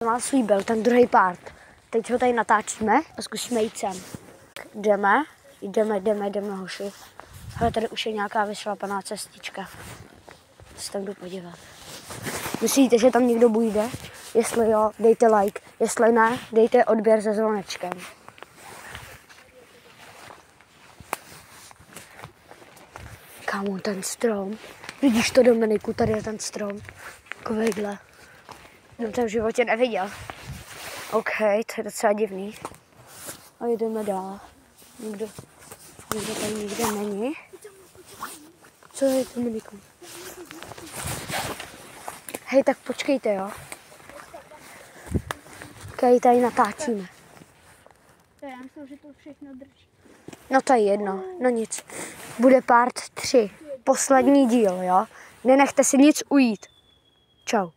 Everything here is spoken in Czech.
Má svůj byl, ten druhý part. Teď ho tady natáčíme a zkusíme jít sem. Jdeme, hoši. Hele, tady už je nějaká vyšlapaná cestička. Se tam jdu podívat. Myslíte, že tam někdo bude? Jestli jo, dejte like. Jestli ne, dejte odběr se zvonečkem. Kámo, ten strom. Vidíš to, Dominiku, tady je ten strom. Takovejhle. No, to v životě neviděl. OK, to je docela divný. A jdeme dál. Nikdo tady nikde není. Co je, Dominiku? Hej, tak počkejte, jo. OK, tady natáčíme. Já myslím, že to všechno drží. No to je jedno, no nic. Bude part 3. Poslední díl, jo. Nenechte si nic ujít. Čau.